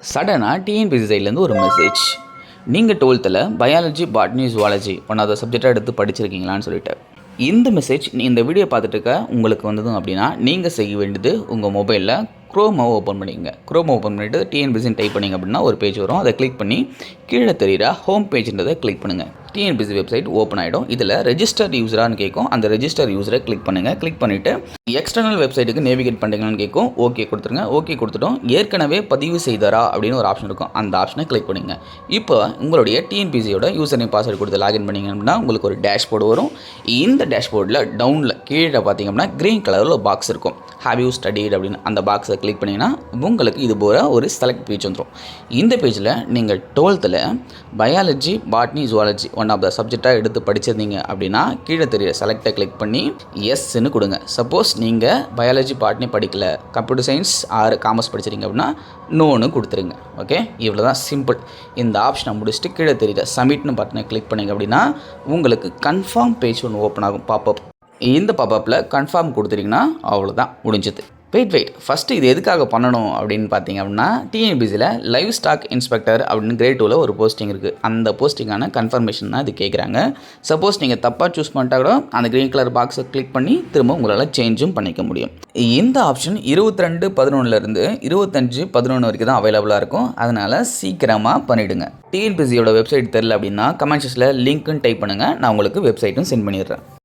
சடனாக டிஎன்பிசி சைட்லேருந்து ஒரு மெசேஜ். நீங்கள் 12th biology, botany, zoology one of the சப்ஜெக்டாக எடுத்து படிச்சிருக்கீங்களான்னு சொல்லிட்டு. இந்த மெசேஜ் இந்த வீடியோ பார்த்துட்டு இருக்க உங்களுக்கு வந்ததும் அப்படின்னா நீங்கள் செய்ய வேண்டியது உங்கள் மொபைலில் க்ரோமாவை ஓப்பன் பண்ணிக்கங்க. க்ரோம் ஓப்பன் பண்ணிவிட்டு டிஎன்பிசின்னு டைப் பண்ணிங்க அப்படின்னா ஒரு பேஜ் வரும். அதை கிளிக் பண்ணி கீழே தெரிகிற ஹோம் பேஜ்ன்றதை கிளிக் பண்ணுங்கள். டிஎன்பிசி வெப்சைட் ஓப்பன் ஆகிடும். இதில் ரெஜிஸ்டர் யூஸரான்னு கேட்கும். அந்த ரெஜிஸ்டர் யூஸரை கிளிக் பண்ணுங்கள். கிளிக் பண்ணிவிட்டு எக்ஸ்டர்னல் வெப்சைட்டுக்கு நேவிகேட் பண்ணுறீங்களான்னு கேட்கும். ஓகே கொடுத்துருங்க. ஓகே கொடுத்துட்டோம். ஏற்கனவே பதிவு செய்தாரா அப்படின்னு ஒரு ஆப்ஷன் இருக்கும். அந்த ஆப்ஷனை கிளிக் பண்ணிங்க. இப்போ உங்களுடைய டிஎன்பிசியோட யூசர் நேம் பாஸ்வேர்டு கொடுத்து லாகின் பண்ணிங்க அப்படின்னா உங்களுக்கு ஒரு டேஷ்போர்டு வரும். இந்த டேஷ்போர்டில் டவுனில் கீழே பார்த்தீங்க அப்படின்னா க்ரீன் கலரில் ஒரு பாக்ஸ் இருக்கும். ஹேவ் யூ ஸ்டடிட் அப்படின்னு அந்த பாக்ஸை கிளிக் பண்ணிங்கன்னா உங்களுக்கு இது போகிற ஒரு செலக்ட் பேஜ் வந்துடும். இந்த பேஜில் நீங்கள் 12th biology, botany, zoology one of the சப்ஜெக்டாக எடுத்து படிச்சிருந்தீங்க அப்படின்னா கீழே தெரிய செலக்டை கிளிக் பண்ணி எஸ்ன்னு கொடுங்க. சப்போஸ் நீங்கள் பயாலஜி, பாட்னி படிக்கல, கம்ப்யூட்டர் சயின்ஸ் ஆர் காமர்ஸ் படிச்சிருங்க அப்படின்னா நோன்னு கொடுத்துருங்க. ஓகே, இவ்வளோ தான் சிம்பிள். இந்த ஆப்ஷனை முடிச்சுட்டு கீழே தெரியுற சப்மிட்னு பட்டனை கிளிக் பண்ணிங்க அப்படின்னா உங்களுக்கு கன்ஃபார்ம் பேஜ் ஒன்று ஓப்பன் ஆகும். பாப்பப். இந்த பாப்பப்பில் கன்ஃபார்ம் கொடுத்துட்டிங்கன்னா அவ்வளோதான், முடிஞ்சது. வெயிட் ஃபஸ்ட்டு இது எதுக்காக பண்ணணும் அப்படின்னு பார்த்தீங்க அப்படின்னா டிஎன்பிசியில் லைவ் ஸ்டாக் இன்ஸ்பெக்டர் அப்படின்னு கிரேட் 2ல் ஒரு போஸ்டிங் இருக்குது. அந்த போஸ்டிங்கான கன்ஃபர்மேஷன் தான் இது கேட்குறாங்க. சப்போஸ் நீங்கள் தப்பாக சூஸ் பண்ணிட்டா கூட அந்த க்ரீன் கலர் பாக்ஸை கிளிக் பண்ணி திரும்ப உங்களால் சேஞ்சும் பண்ணிக்க முடியும். இந்த ஆப்ஷன் 22/11 25/11 வரைக்கும் தான் அவைலபிளாக இருக்கும். அதனால் சீக்கிரமாக பண்ணிவிடுங்க. டிஎன்பிசியோட வெப்சைட் தெரில அப்படின்னா கமெண்ட் செக்ஷனில் லிங்க்குன்னு டைப் பண்ணுங்கள். நான் உங்களுக்கு வெப்சைட்டும் சென்ட் பண்ணிடுறேன்.